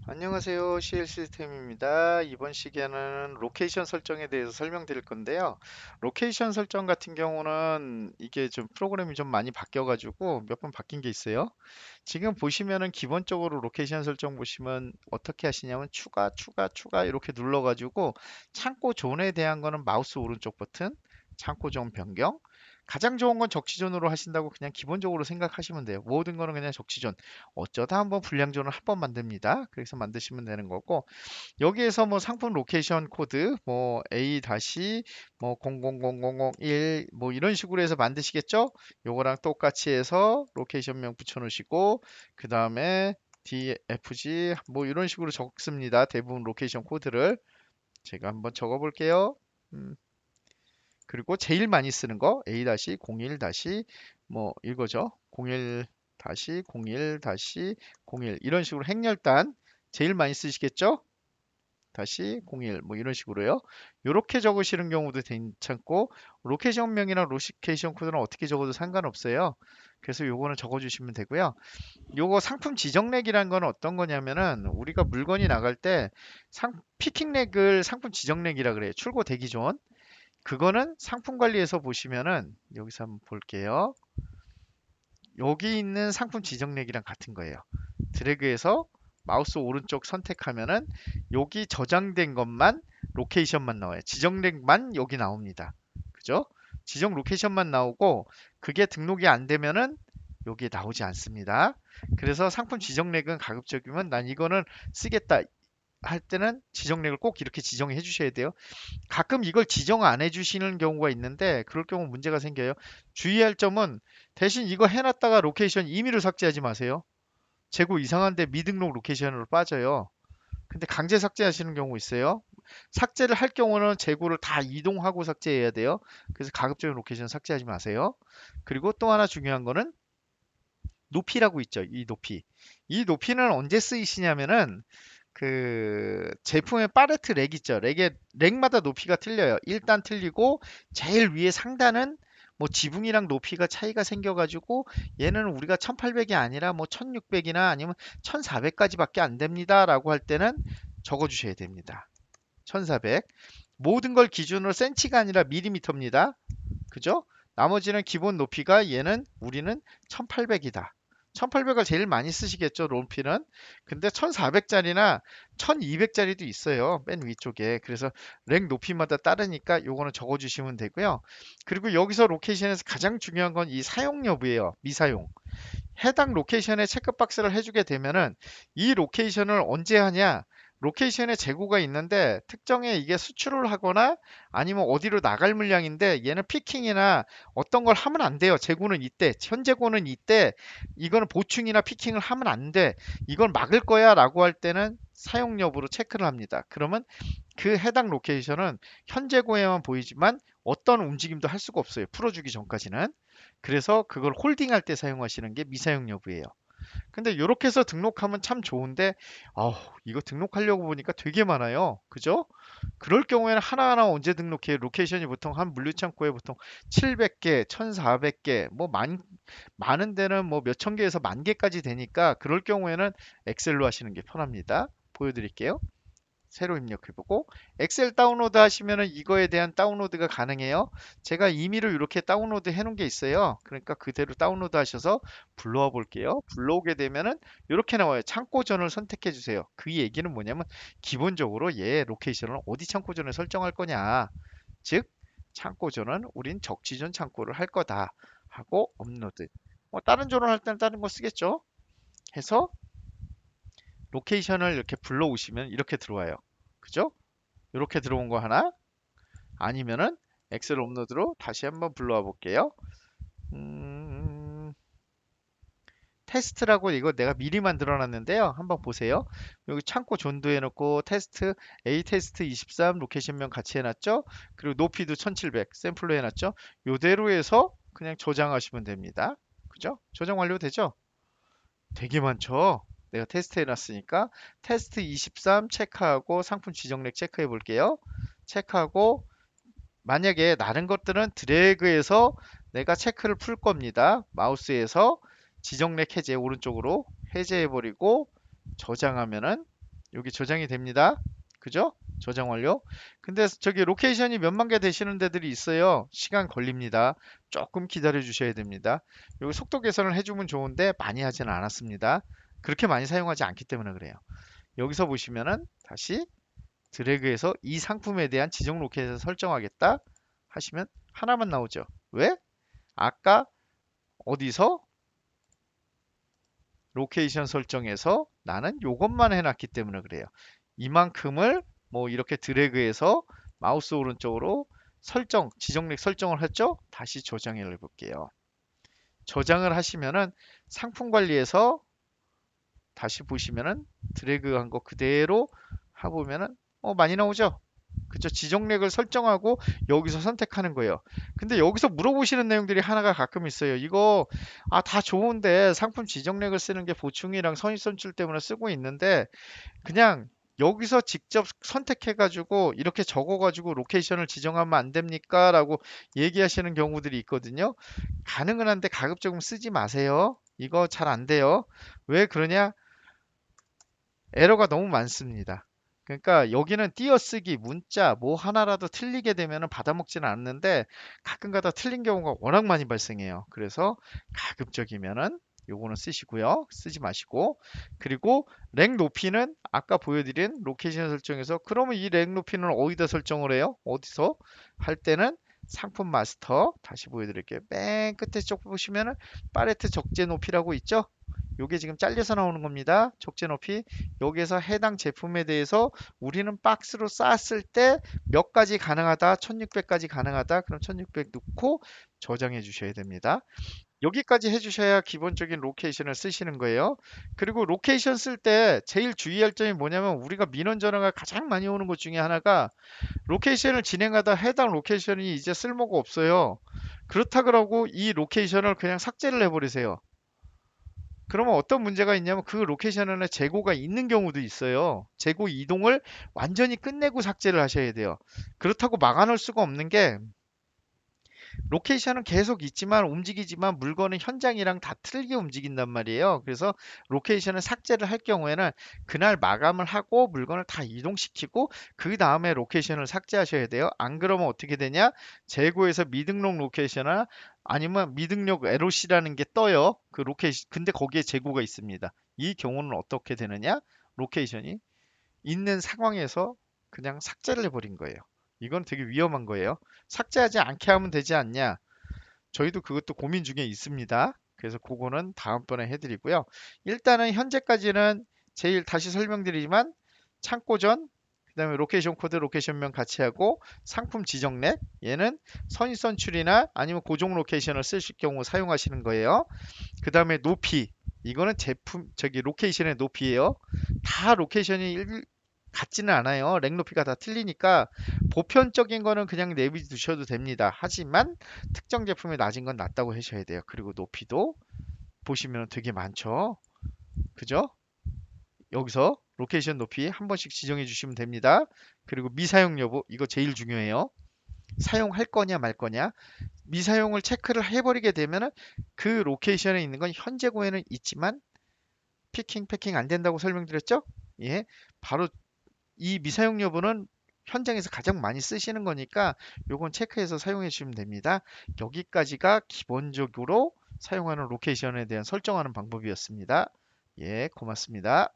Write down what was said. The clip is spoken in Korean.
안녕하세요. CL 시스템입니다. 이번 시간에는 로케이션 설정에 대해서 설명드릴 건데요. 로케이션 설정 같은 경우는 이게 좀 프로그램이 좀 많이 바뀌어가지고 몇 번 바뀐 게 있어요. 지금 보시면은 기본적으로 로케이션 설정 보시면 어떻게 하시냐면 추가 이렇게 눌러가지고 창고 존에 대한 거는 마우스 오른쪽 버튼, 창고 존 변경. 가장 좋은 건 적시존으로 하신다고 그냥 기본적으로 생각하시면 돼요. 모든 거는 그냥 적시존. 어쩌다 한번 불량존을 한 번 만듭니다. 그래서 만드시면 되는 거고 여기에서 뭐 상품 로케이션 코드 뭐 A 다시 뭐 000001 뭐 이런 식으로 해서 만드시겠죠? 요거랑 똑같이 해서 로케이션명 붙여 놓으시고 그 다음에 DFG 뭐 이런 식으로 적습니다. 대부분 로케이션 코드를 제가 한번 적어 볼게요. 음, 그리고 제일 많이 쓰는 거 A-01 뭐 이거죠. 01 01 01 이런 식으로 행렬단 제일 많이 쓰시겠죠? 다시 01 뭐 이런 식으로요. 이렇게 적으시는 경우도 괜찮고 로케이션명이나 로케이션 코드는 어떻게 적어도 상관없어요. 그래서 요거는 적어주시면 되고요. 요거 상품 지정렉이란 건 어떤 거냐면은 우리가 물건이 나갈 때 피킹렉을 상품 지정렉이라 그래요. 출고 대기 존. 그거는 상품 관리에서 보시면은 여기서 한번 볼게요. 여기 있는 상품 지정렉이랑 같은 거예요. 드래그해서 마우스 오른쪽 선택하면은 여기 저장된 것만 로케이션만 나와요. 지정렉만 여기 나옵니다. 그죠? 지정 로케이션만 나오고 그게 등록이 안 되면은 여기에 나오지 않습니다. 그래서 상품 지정렉은 가급적이면 난 이거는 쓰겠다 할 때는 지정렉을 꼭 이렇게 지정해 주셔야 돼요. 가끔 이걸 지정 안 해주시는 경우가 있는데 그럴 경우 문제가 생겨요. 주의할 점은 대신 이거 해놨다가 로케이션 임의로 삭제하지 마세요. 재고 이상한데 미등록 로케이션으로 빠져요. 근데 강제 삭제하시는 경우 있어요. 삭제를 할 경우는 재고를 다 이동하고 삭제해야 돼요. 그래서 가급적인 로케이션 삭제하지 마세요. 그리고 또 하나 중요한 거는 높이라고 있죠. 이 높이. 이 높이는 언제 쓰이시냐면은 그 제품의 팔레트 렉 있죠. 렉마다 높이가 틀려요. 1단 틀리고 제일 위에 상단은 뭐 지붕이랑 높이가 차이가 생겨가지고 얘는 우리가 1800이 아니라 뭐 1600이나 아니면 1400까지밖에 안 됩니다라고 할 때는 적어주셔야 됩니다. 1400. 모든 걸 기준으로 센치가 아니라 밀리미터입니다. 그죠? 나머지는 기본 높이가 얘는 우리는 1800이다. 1800을 제일 많이 쓰시겠죠, 롬피는. 근데 1400짜리나 1200짜리도 있어요. 맨 위쪽에. 그래서 랭 높이마다 따르니까 요거는 적어 주시면 되고요. 그리고 여기서 로케이션에서 가장 중요한 건 이 사용 여부예요. 미사용. 해당 로케이션에 체크박스를 해주게 되면은 이 로케이션을 언제 하냐? 로케이션에 재고가 있는데 특정에 이게 수출을 하거나 아니면 어디로 나갈 물량인데 얘는 피킹이나 어떤 걸 하면 안 돼요. 재고는 이때, 현 재고는 이때, 이거는 보충이나 피킹을 하면 안 돼. 이걸 막을 거야 라고 할 때는 사용 여부로 체크를 합니다. 그러면 그 해당 로케이션은 현 재고에만 보이지만 어떤 움직임도 할 수가 없어요. 풀어주기 전까지는. 그래서 그걸 홀딩할 때 사용하시는 게 미사용 여부예요. 근데 이렇게 해서 등록하면 참 좋은데, 아우, 이거 등록하려고 보니까 되게 많아요. 그죠? 그럴 경우에는 하나하나 언제 등록해요? 로케이션이 보통 한 물류창고에 보통 700개, 1400개, 뭐 많은 데는 뭐 몇천 개에서 만 개까지 되니까 그럴 경우에는 엑셀로 하시는 게 편합니다. 보여드릴게요. 새로 입력해보고 엑셀 다운로드 하시면은 이거에 대한 다운로드가 가능해요. 제가 임의로 이렇게 다운로드 해놓은 게 있어요. 그러니까 그대로 다운로드 하셔서 불러와 볼게요. 불러오게 되면은 이렇게 나와요. 창고전을 선택해 주세요. 그 얘기는 뭐냐면 기본적으로 얘 로케이션을 어디 창고전을 설정할 거냐. 즉 창고전은 우린 적지전 창고를 할 거다 하고 업로드. 뭐 다른 전을 할 때는 다른 거 쓰겠죠. 해서 로케이션을 이렇게 불러오시면 이렇게 들어와요. 그죠? 이렇게 들어온 거 하나 아니면은 엑셀 업로드로 다시 한번 불러와 볼게요. 음, 테스트라고 이거 내가 미리 만들어 놨는데요. 한번 보세요. 여기 창고 존도 해놓고 테스트 A 테스트 23 로케이션명 같이 해놨죠. 그리고 높이도 1700 샘플로 해놨죠. 요대로 해서 그냥 저장하시면 됩니다. 그죠? 저장 완료되죠? 되게 많죠. 내가 테스트 해놨으니까 테스트 23 체크하고 상품 지정렉 체크해 볼게요. 체크하고 만약에 다른 것들은 드래그해서 내가 체크를 풀 겁니다. 마우스에서 지정렉 해제 오른쪽으로 해제해 버리고 저장하면은 여기 저장이 됩니다. 그죠? 저장 완료. 근데 저기 로케이션이 몇만 개 되시는 데들이 있어요. 시간 걸립니다. 조금 기다려 주셔야 됩니다. 여기 속도 개선을 해주면 좋은데 많이 하지는 않았습니다. 그렇게 많이 사용하지 않기 때문에 그래요. 여기서 보시면은 다시 드래그해서 이 상품에 대한 지정 로켓을 설정하겠다 하시면 하나만 나오죠. 왜? 아까 어디서 로케이션 설정에서 나는 요것만 해놨기 때문에 그래요. 이만큼을 뭐 이렇게 드래그해서 마우스 오른쪽으로 설정, 지정렉 설정을 했죠? 다시 저장을 해볼게요. 저장을 하시면은 상품 관리에서 다시 보시면은 드래그한 거 그대로 해보면은 많이 나오죠? 그쵸? 지정렉을 설정하고 여기서 선택하는 거예요. 근데 여기서 물어보시는 내용들이 하나가 가끔 있어요. 이거 다 좋은데 상품 지정렉을 쓰는 게 보충이랑 선입선출 때문에 쓰고 있는데 그냥 여기서 직접 선택해가지고 이렇게 적어가지고 로케이션을 지정하면 안 됩니까? 라고 얘기하시는 경우들이 있거든요. 가능은 한데 가급적이면 쓰지 마세요. 이거 잘 안 돼요. 왜 그러냐? 에러가 너무 많습니다. 그러니까 여기는 띄어쓰기, 문자 뭐 하나라도 틀리게 되면 받아먹지는 않는데 가끔가다 틀린 경우가 워낙 많이 발생해요. 그래서 가급적이면은 요거는 쓰시고요. 쓰지 마시고 그리고 랭 높이는 아까 보여드린 로케이션 설정에서 그러면 이 랭 높이는 어디다 설정을 해요? 어디서? 할 때는 상품 마스터 다시 보여드릴게요. 맨 끝에 쪽 보시면은 팔레트 적재 높이라고 있죠? 요게 지금 잘려서 나오는 겁니다. 적재 높이. 여기에서 해당 제품에 대해서 우리는 박스로 쌌을 때 몇 가지 가능하다, 1600까지 가능하다. 그럼 1600 넣고 저장해 주셔야 됩니다. 여기까지 해주셔야 기본적인 로케이션을 쓰시는 거예요. 그리고 로케이션 쓸 때 제일 주의할 점이 뭐냐면 우리가 민원 전화가 가장 많이 오는 것 중에 하나가 로케이션을 진행하다 해당 로케이션이 이제 쓸모가 없어요. 그렇다 그러고 이 로케이션을 그냥 삭제를 해버리세요. 그러면 어떤 문제가 있냐면 그 로케이션에 재고가 있는 경우도 있어요. 재고 이동을 완전히 끝내고 삭제를 하셔야 돼요. 그렇다고 막아놓을 수가 없는 게 로케이션은 계속 있지만 움직이지만 물건은 현장이랑 다 틀리게 움직인단 말이에요. 그래서 로케이션을 삭제를 할 경우에는 그날 마감을 하고 물건을 다 이동시키고 그 다음에 로케이션을 삭제하셔야 돼요. 안 그러면 어떻게 되냐? 재고에서 미등록 로케이션이나 아니면 미등록 LOC라는 게 떠요. 그 로케이션 근데 거기에 재고가 있습니다. 이 경우는 어떻게 되느냐? 로케이션이 있는 상황에서 그냥 삭제를 해버린 거예요. 이건 되게 위험한 거예요. 삭제하지 않게 하면 되지 않냐? 저희도 그것도 고민 중에 있습니다. 그래서 그거는 다음번에 해드리고요. 일단은 현재까지는 제일 다시 설명드리지만 창고전, 그다음에 로케이션 코드, 로케이션명 같이 하고 상품 지정넷 얘는 선입선출이나 아니면 고정 로케이션을 쓰실 경우 사용하시는 거예요. 그다음에 높이 이거는 제품 저기 로케이션의 높이예요. 다 로케이션이 같지는 않아요. 렉 높이가 다 틀리니까 보편적인 거는 그냥 내비 두셔도 됩니다. 하지만 특정 제품이 낮은 건 낮다고 하셔야 돼요. 그리고 높이도 보시면 되게 많죠. 그죠? 여기서 로케이션 높이 한 번씩 지정해 주시면 됩니다. 그리고 미사용 여부 이거 제일 중요해요. 사용할 거냐 말 거냐. 미사용을 체크를 해버리게 되면은 그 로케이션에 있는 건 현재 고에는 있지만 피킹, 패킹 안 된다고 설명드렸죠? 예. 바로 이 미사용 여부는 현장에서 가장 많이 쓰시는 거니까 요건 체크해서 사용해 주시면 됩니다. 여기까지가 기본적으로 사용하는 로케이션에 대한 설정하는 방법이었습니다. 예, 고맙습니다.